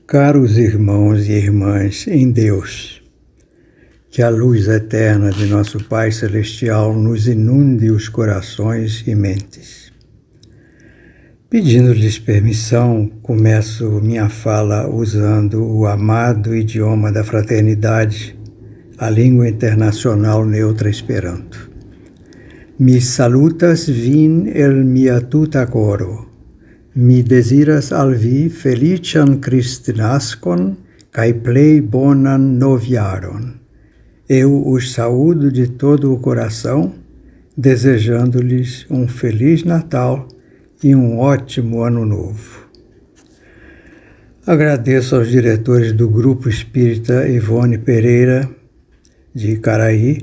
Caros irmãos e irmãs em Deus, que a luz eterna de nosso Pai Celestial nos inunde os corações e mentes. Pedindo-lhes permissão, começo minha fala usando o amado idioma da fraternidade, a língua internacional neutra Esperanto. Mi salutas vin el mia tuta coro. Mi desiras al vi felician Kristnaskon kai plei bonan noviaron. Eu os saúdo de todo o coração, desejando-lhes um Feliz Natal e um ótimo Ano Novo. Agradeço aos diretores do Grupo Espírita Ivone Pereira, de Icaraí,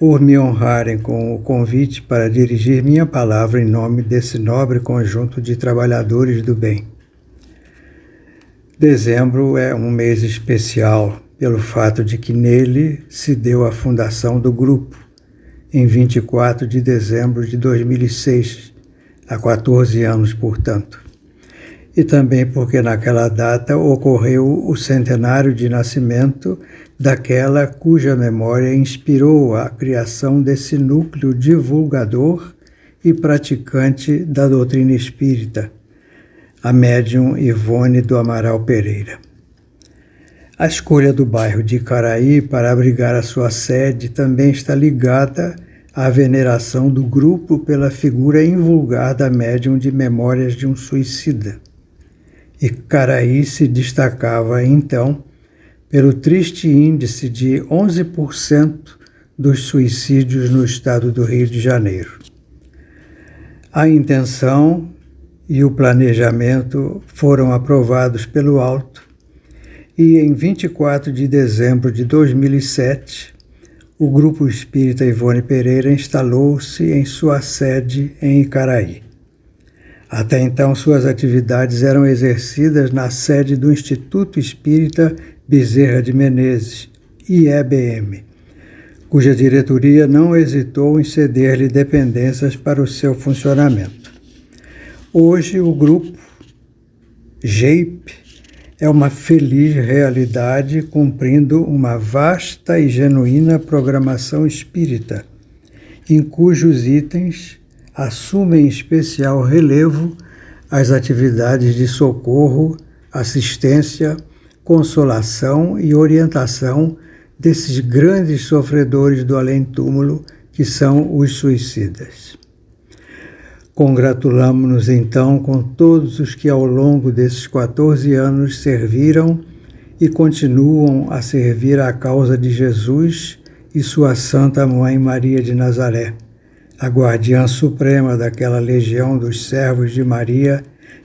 por me honrarem com o convite para dirigir minha palavra em nome desse nobre conjunto de trabalhadores do bem. Dezembro é um mês especial pelo fato de que nele se deu a fundação do grupo, em 24 de dezembro de 2006, há 14 anos, portanto. E também porque naquela data ocorreu o centenário de nascimento daquela cuja memória inspirou a criação desse núcleo divulgador e praticante da doutrina espírita, a médium Ivone do Amaral Pereira. A escolha do bairro de Icaraí para abrigar a sua sede também está ligada à veneração do grupo pela figura invulgar da médium de Memórias de um Suicida. Icaraí se destacava, então, pelo triste índice de 11% dos suicídios no estado do Rio de Janeiro. A intenção e o planejamento foram aprovados pelo alto e, em 24 de dezembro de 2007, o Grupo Espírita Ivone Pereira instalou-se em sua sede em Icaraí. Até então, suas atividades eram exercidas na sede do Instituto Espírita Bezerra de Menezes, IEBM, cuja diretoria não hesitou em ceder-lhe dependências para o seu funcionamento. Hoje, o grupo GEIP é uma feliz realidade, cumprindo uma vasta e genuína programação espírita, em cujos itens assumem especial relevo as atividades de socorro, assistência, consolação e orientação desses grandes sofredores do além-túmulo que são os suicidas. Congratulamo-nos então com todos os que ao longo desses 14 anos serviram e continuam a servir à causa de Jesus e sua Santa Mãe Maria de Nazaré, a guardiã suprema daquela legião dos servos de Maria,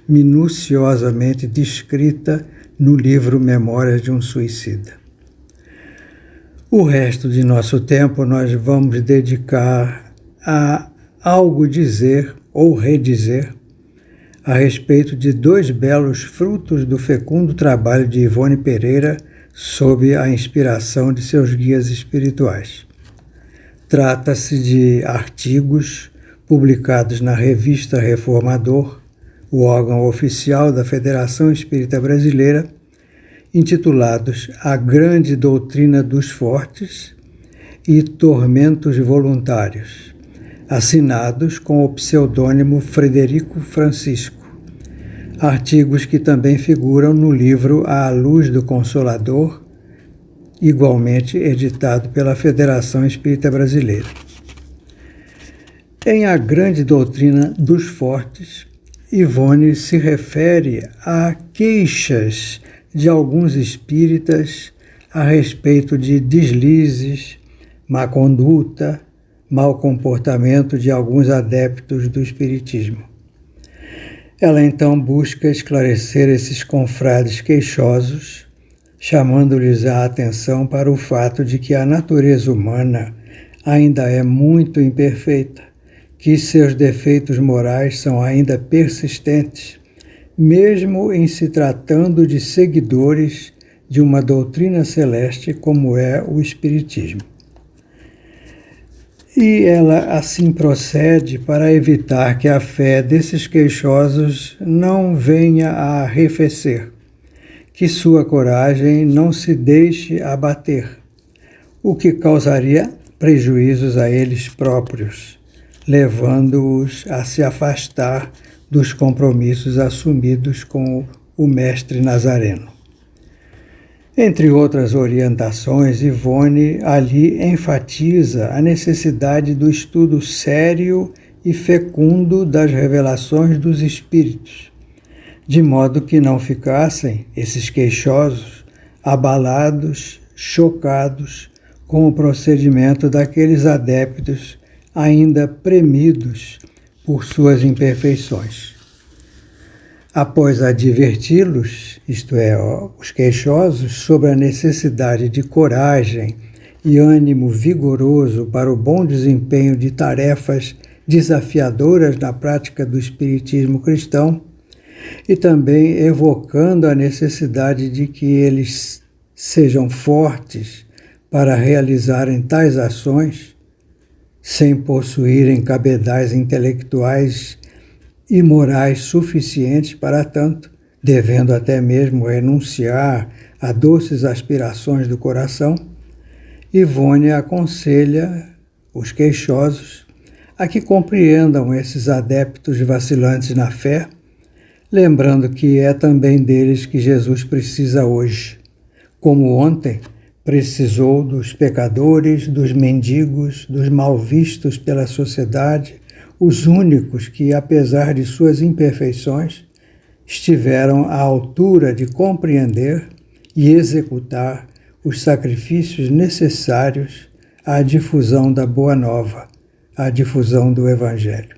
minuciosamente descrita no livro Memórias de um Suicida. O resto de nosso tempo nós vamos dedicar a algo dizer ou redizer a respeito de dois belos frutos do fecundo trabalho de Ivone Pereira sob a inspiração de seus guias espirituais. Trata-se de artigos publicados na Revista Reformador, o órgão oficial da Federação Espírita Brasileira, intitulados A Grande Doutrina dos Fortes e Tormentos Voluntários, assinados com o pseudônimo Frederico Francisco. Artigos que também figuram no livro À Luz do Consolador, igualmente editado pela Federação Espírita Brasileira. Em A Grande Doutrina dos Fortes, Ivone se refere a queixas de alguns espíritas a respeito de deslizes, má conduta, mau comportamento de alguns adeptos do espiritismo. Ela então busca esclarecer esses confrades queixosos, chamando-lhes a atenção para o fato de que a natureza humana ainda é muito imperfeita, que seus defeitos morais são ainda persistentes, mesmo em se tratando de seguidores de uma doutrina celeste como é o Espiritismo. E ela assim procede para evitar que a fé desses queixosos não venha a arrefecer, que sua coragem não se deixe abater, o que causaria prejuízos a eles próprios, levando-os a se afastar dos compromissos assumidos com o mestre Nazareno. Entre outras orientações, Ivone ali enfatiza a necessidade do estudo sério e fecundo das revelações dos Espíritos, de modo que não ficassem esses queixosos abalados, chocados com o procedimento daqueles adeptos ainda premidos por suas imperfeições. Após adverti-los, isto é, os queixosos, sobre a necessidade de coragem e ânimo vigoroso para o bom desempenho de tarefas desafiadoras na prática do espiritismo cristão, e também evocando a necessidade de que eles sejam fortes para realizarem tais ações, sem possuírem cabedais intelectuais e morais suficientes para tanto, devendo até mesmo renunciar a doces aspirações do coração, Ivone aconselha os queixosos a que compreendam esses adeptos vacilantes na fé, lembrando que é também deles que Jesus precisa hoje, como ontem precisou dos pecadores, dos mendigos, dos mal vistos pela sociedade, os únicos que, apesar de suas imperfeições, estiveram à altura de compreender e executar os sacrifícios necessários à difusão da Boa Nova, à difusão do Evangelho.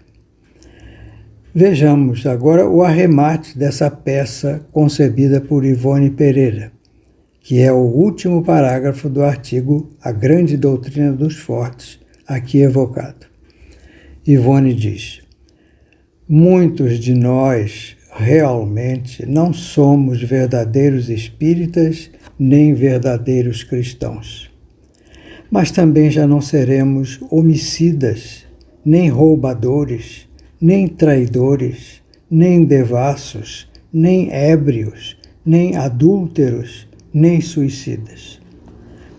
Vejamos agora o arremate dessa peça concebida por Ivone Pereira, que é o último parágrafo do artigo A Grande Doutrina dos Fortes, aqui evocado. Ivone diz: muitos de nós realmente não somos verdadeiros espíritas nem verdadeiros cristãos. Mas também já não seremos homicidas, nem roubadores, nem traidores, nem devassos, nem ébrios, nem adúlteros, nem suicidas.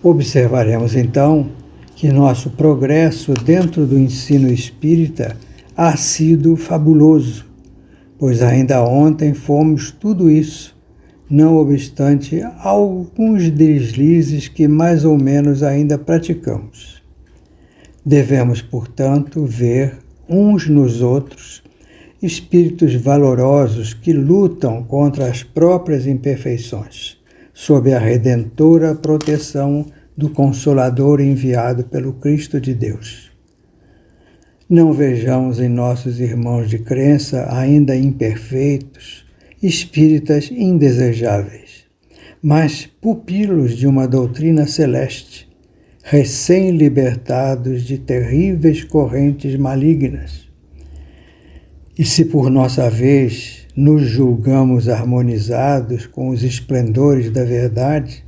Observaremos então que nosso progresso dentro do ensino espírita ha sido fabuloso, pois ainda ontem fomos tudo isso, não obstante alguns deslizes que mais ou menos ainda praticamos. Devemos, portanto, ver uns nos outros espíritos valorosos que lutam contra as próprias imperfeições, sob a redentora proteção do Consolador enviado pelo Cristo de Deus. Não vejamos em nossos irmãos de crença ainda imperfeitos, espíritas indesejáveis, mas pupilos de uma doutrina celeste, recém-libertados de terríveis correntes malignas. E se por nossa vez nos julgamos harmonizados com os esplendores da verdade,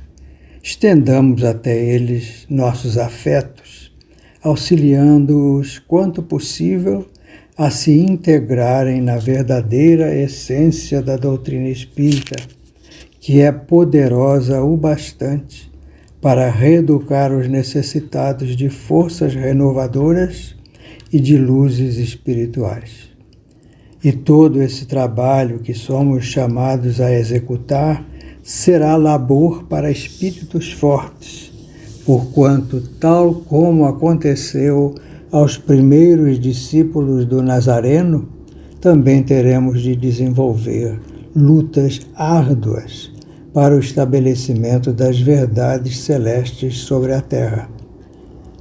estendamos até eles nossos afetos, auxiliando-os quanto possível a se integrarem na verdadeira essência da doutrina espírita, que é poderosa o bastante para reeducar os necessitados de forças renovadoras e de luzes espirituais. E todo esse trabalho que somos chamados a executar será labor para espíritos fortes, porquanto, tal como aconteceu aos primeiros discípulos do Nazareno, também teremos de desenvolver lutas árduas para o estabelecimento das verdades celestes sobre a terra,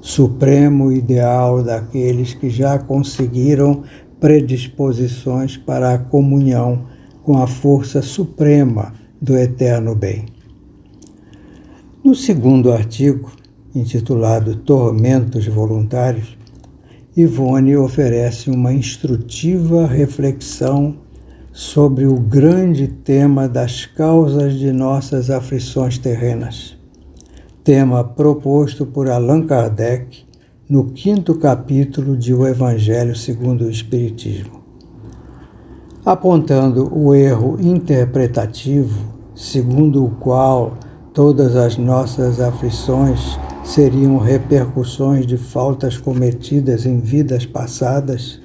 supremo ideal daqueles que já conseguiram predisposições para a comunhão com a força suprema do eterno bem. No segundo artigo, intitulado Tormentos Voluntários, Ivone oferece uma instrutiva reflexão sobre o grande tema das causas de nossas aflições terrenas, tema proposto por Allan Kardec no 5º capítulo de O Evangelho segundo o Espiritismo. Apontando o erro interpretativo segundo o qual todas as nossas aflições seriam repercussões de faltas cometidas em vidas passadas,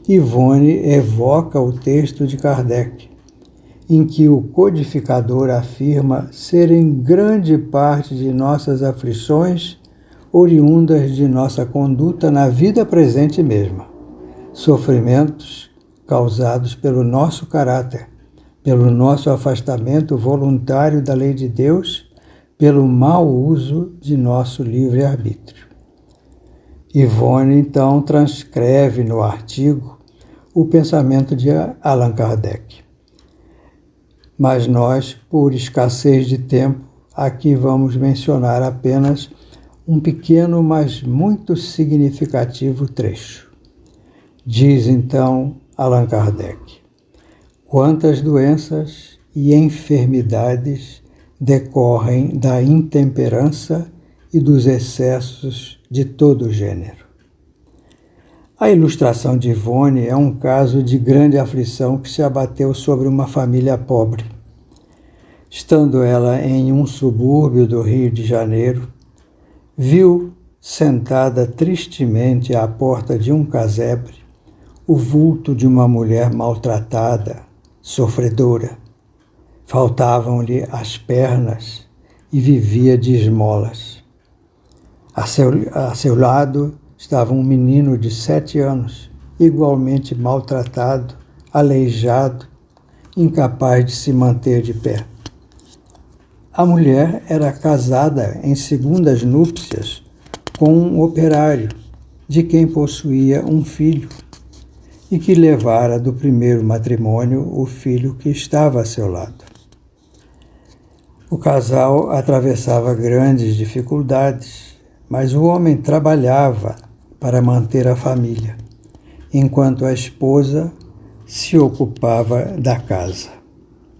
Ivone evoca o texto de Kardec, em que o codificador afirma serem grande parte de nossas aflições oriundas de nossa conduta na vida presente mesma, sofrimentos causados pelo nosso caráter, pelo nosso afastamento voluntário da lei de Deus, pelo mau uso de nosso livre-arbítrio. Ivone, então, transcreve no artigo o pensamento de Allan Kardec. Mas nós, por escassez de tempo, aqui vamos mencionar apenas um pequeno, mas muito significativo trecho. Diz então Allan Kardec: quantas doenças e enfermidades decorrem da intemperança e dos excessos de todo gênero. A ilustração de Ivone é um caso de grande aflição que se abateu sobre uma família pobre. Estando ela em um subúrbio do Rio de Janeiro, viu, sentada tristemente à porta de um casebre, o vulto de uma mulher maltratada, sofredora. Faltavam-lhe as pernas e vivia de esmolas. A seu lado estava um menino de 7 anos, igualmente maltratado, aleijado, incapaz de se manter de pé. A mulher era casada em segundas núpcias com um operário, de quem possuía um filho, e que levara do primeiro matrimônio o filho que estava a seu lado. O casal atravessava grandes dificuldades, mas o homem trabalhava para manter a família, enquanto a esposa se ocupava da casa.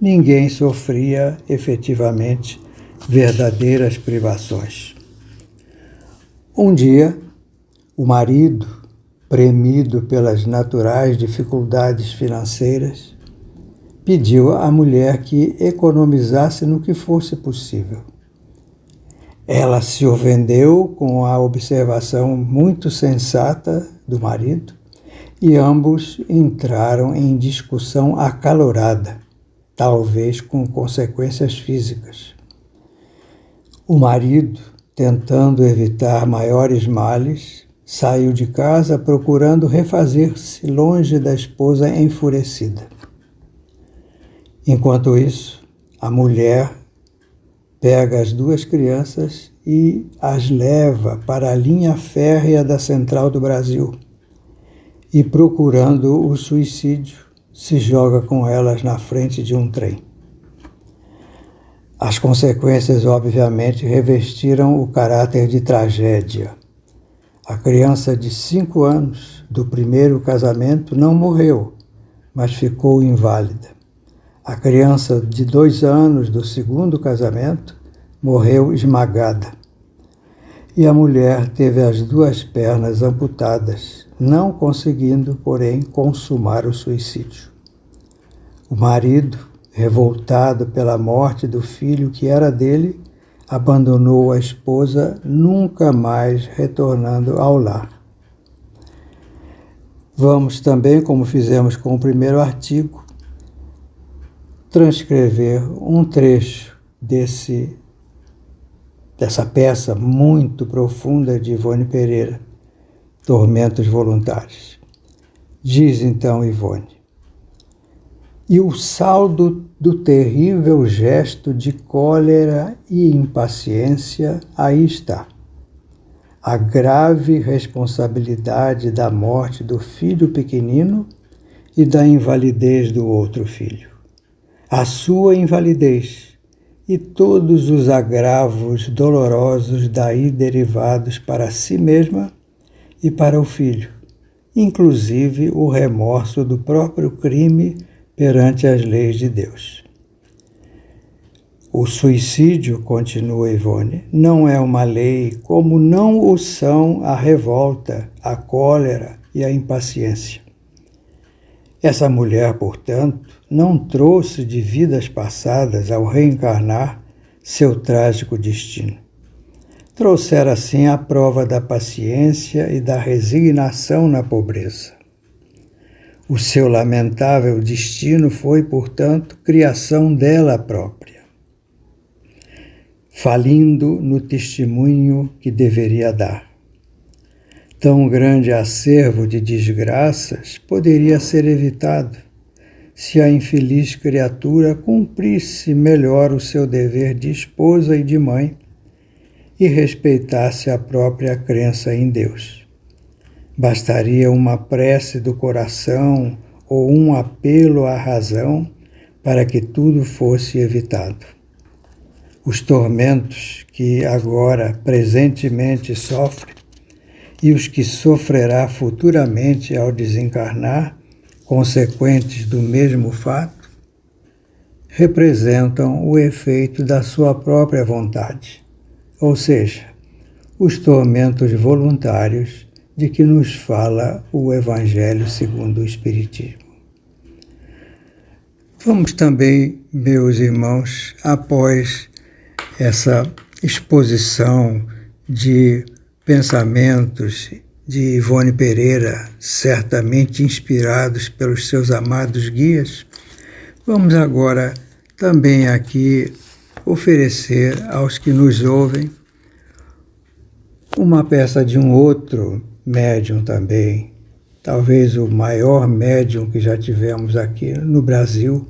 Ninguém sofria efetivamente verdadeiras privações. Um dia, o marido, premido pelas naturais dificuldades financeiras, pediu à mulher que economizasse no que fosse possível. Ela se ofendeu com a observação muito sensata do marido e ambos entraram em discussão acalorada, talvez com consequências físicas. O marido, tentando evitar maiores males, saiu de casa procurando refazer-se longe da esposa enfurecida. Enquanto isso, a mulher pega as 2 crianças e as leva para a linha férrea da Central do Brasil e, procurando o suicídio, se joga com elas na frente de um trem. As consequências, obviamente, revestiram o caráter de tragédia. A criança de 5 anos do primeiro casamento não morreu, mas ficou inválida. A criança de 2 anos do segundo casamento morreu esmagada. E a mulher teve as 2 pernas amputadas, não conseguindo, porém, consumar o suicídio. O marido, revoltado pela morte do filho que era dele, abandonou a esposa, nunca mais retornando ao lar. Vamos também, como fizemos com o primeiro artigo, transcrever um trecho dessa peça muito profunda de Ivone Pereira, Tormentos Voluntários. Diz então Ivone: e o saldo do terrível gesto de cólera e impaciência aí está. A grave responsabilidade da morte do filho pequenino e da invalidez do outro filho. A sua invalidez e todos os agravos dolorosos daí derivados para si mesma e para o filho, inclusive o remorso do próprio crime perante as leis de Deus. O suicídio, continua Ivone, não é uma lei, como não o são a revolta, a cólera e a impaciência. Essa mulher, portanto, não trouxe de vidas passadas ao reencarnar seu trágico destino. Trouxera, assim, a prova da paciência e da resignação na pobreza. O seu lamentável destino foi, portanto, criação dela própria, falindo no testemunho que deveria dar. Tão grande acervo de desgraças poderia ser evitado se a infeliz criatura cumprisse melhor o seu dever de esposa e de mãe e respeitasse a própria crença em Deus. Bastaria uma prece do coração ou um apelo à razão para que tudo fosse evitado. Os tormentos que agora presentemente sofre e os que sofrerá futuramente ao desencarnar, consequentes do mesmo fato, representam o efeito da sua própria vontade, ou seja, os tormentos voluntários de que nos fala o Evangelho segundo o Espiritismo. Vamos também, meus irmãos, após essa exposição de pensamentos de Ivone Pereira, certamente inspirados pelos seus amados guias, vamos agora também aqui oferecer aos que nos ouvem uma peça de um outro médium também, talvez o maior médium que já tivemos aqui no Brasil,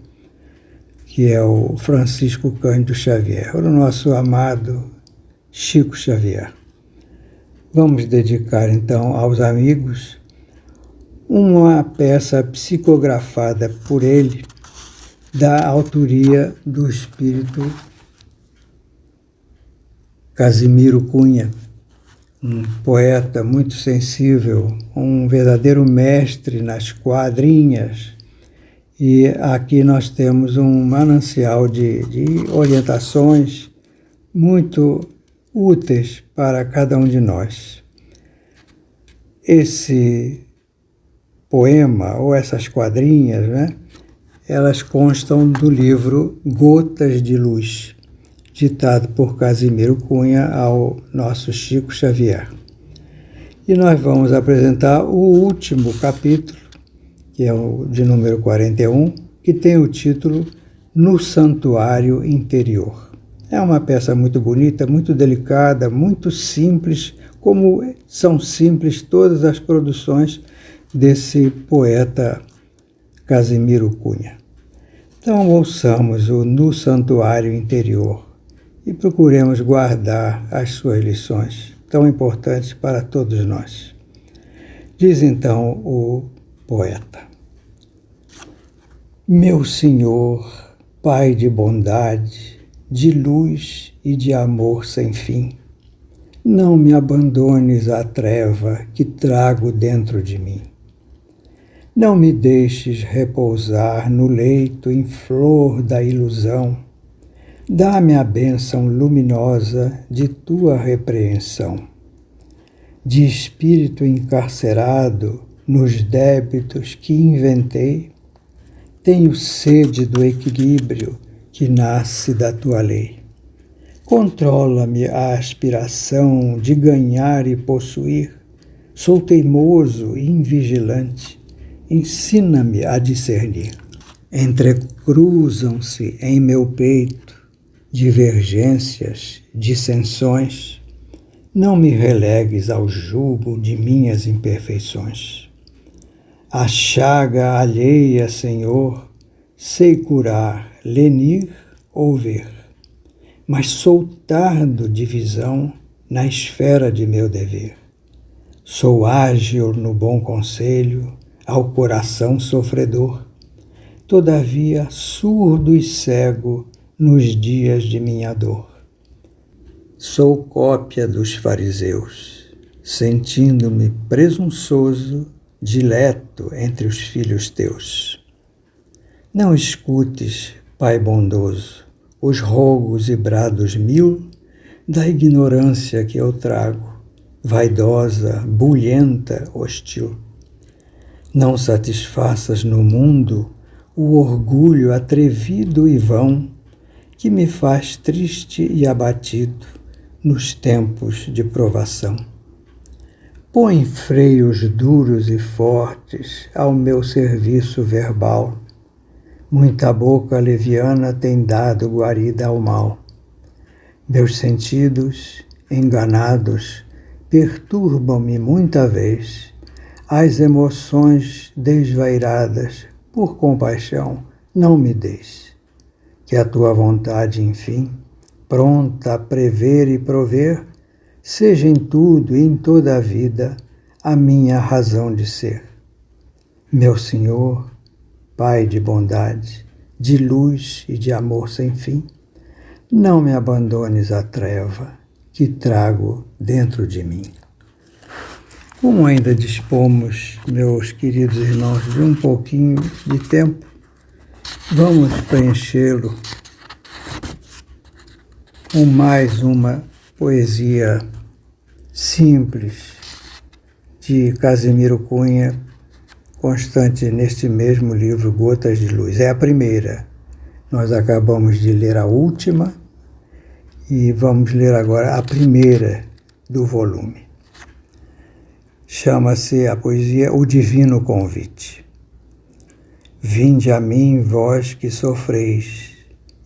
que é o Francisco Cândido Xavier, o nosso amado Chico Xavier. Vamos dedicar, então, aos amigos uma peça psicografada por ele, da autoria do espírito Casimiro Cunha, um poeta muito sensível, um verdadeiro mestre nas quadrinhas. E aqui nós temos um manancial de orientações muito úteis para cada um de nós. Esse poema, ou essas quadrinhas, né, elas constam do livro Gotas de Luz, ditado por Casimiro Cunha ao nosso Chico Xavier. E nós vamos apresentar o último capítulo, que é o de número 41, que tem o título No Santuário Interior. É uma peça muito bonita, muito delicada, muito simples, como são simples todas as produções desse poeta Casimiro Cunha. Então ouçamos o No Santuário Interior e procuremos guardar as suas lições, tão importantes para todos nós. Diz então o poeta: Meu Senhor, Pai de bondade, de luz e de amor sem fim, não me abandones à treva que trago dentro de mim. Não me deixes repousar no leito em flor da ilusão. Dá-me a bênção luminosa de tua repreensão. De espírito encarcerado nos débitos que inventei, tenho sede do equilíbrio que nasce da tua lei. Controla-me a aspiração de ganhar e possuir. Sou teimoso e invigilante. Ensina-me a discernir. Entrecruzam-se em meu peito divergências, dissensões. Não me relegues ao jugo de minhas imperfeições. A chaga alheia, Senhor, sei curar, lenir ou ver, mas sou tardo de visão na esfera de meu dever. Sou ágil no bom conselho, ao coração sofredor, todavia surdo e cego nos dias de minha dor. Sou cópia dos fariseus, sentindo-me presunçoso, dileto entre os filhos teus. Não escutes, Pai bondoso, os rogos e brados mil da ignorância que eu trago, vaidosa, bulhenta, hostil. Não satisfaças no mundo o orgulho atrevido e vão que me faz triste e abatido nos tempos de provação. Põe freios duros e fortes ao meu serviço verbal. Muita boca leviana tem dado guarida ao mal. Meus sentidos, enganados, perturbam-me muita vez. As emoções desvairadas, por compaixão, não me deis. Que a tua vontade, enfim, pronta a prever e prover, seja em tudo e em toda a vida a minha razão de ser. Meu Senhor, Pai de bondade, de luz e de amor sem fim, não me abandones à treva que trago dentro de mim. Como ainda dispomos, meus queridos irmãos, de um pouquinho de tempo, vamos preenchê-lo com mais uma poesia simples de Casimiro Cunha, constante neste mesmo livro, Gotas de Luz. É a primeira. Nós acabamos de ler a última e vamos ler agora a primeira do volume. Chama-se a poesia O Divino Convite. Vinde a mim, vós que sofreis,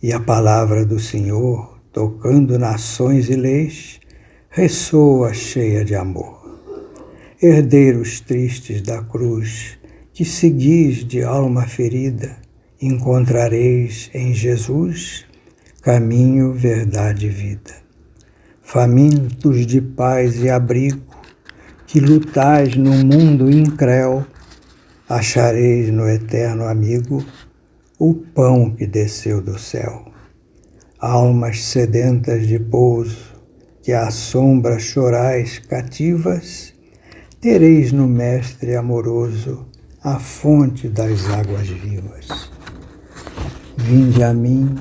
e a palavra do Senhor, tocando nações e leis, ressoa cheia de amor. Herdeiros tristes da cruz, que seguis de alma ferida, encontrareis em Jesus caminho, verdade e vida. Famintos de paz e abrigo, que lutais no mundo incréu, achareis no eterno amigo o pão que desceu do céu. Almas sedentas de pouso, que à sombra chorais cativas, tereis no Mestre amoroso a fonte das águas vivas. Vinde a mim,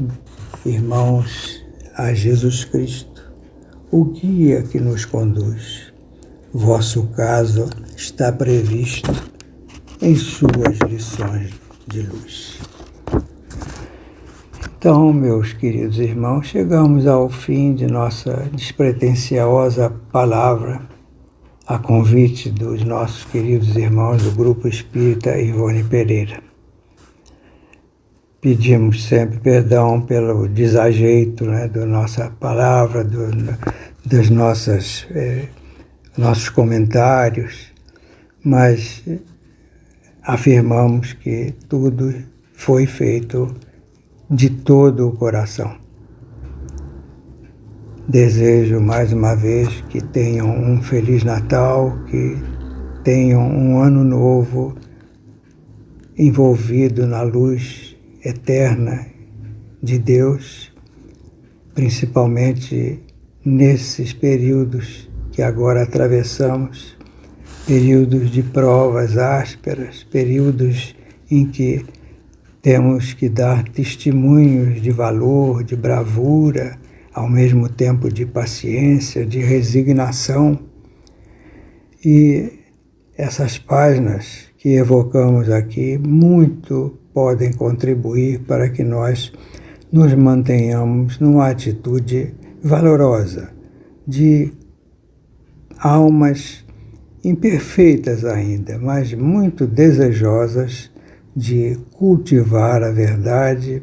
irmãos, a Jesus Cristo, o guia que nos conduz. Vosso caso está previsto em suas lições de luz. Então, meus queridos irmãos, chegamos ao fim de nossa despretensiosa palavra, a convite dos nossos queridos irmãos do Grupo Espírita Ivone Pereira. Pedimos sempre perdão pelo desajeito, da nossa palavra, dos nossos comentários, mas afirmamos que tudo foi feito de todo o coração. Desejo mais uma vez que tenham um Feliz Natal, que tenham um ano novo envolvido na luz eterna de Deus, principalmente nesses períodos que agora atravessamos, períodos de provas ásperas, períodos em que temos que dar testemunhos de valor, de bravura, ao mesmo tempo de paciência, de resignação. E essas páginas que evocamos aqui muito podem contribuir para que nós nos mantenhamos numa atitude valorosa, de almas imperfeitas ainda, mas muito desejosas de cultivar a verdade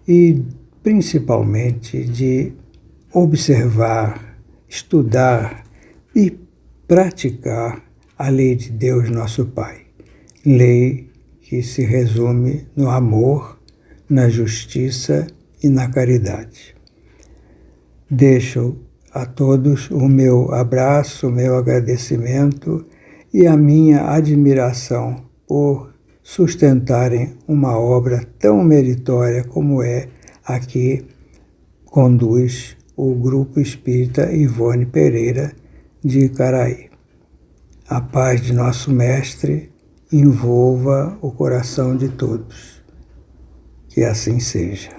e principalmente de observar, estudar e praticar a lei de Deus nosso Pai. Lei que se resume no amor, na justiça e na caridade. Deixo a todos o meu abraço, o meu agradecimento e a minha admiração por sustentarem uma obra tão meritória como é a que conduz o Grupo Espírita Ivone Pereira de Icaraí. A paz de nosso Mestre envolva o coração de todos. Que assim seja.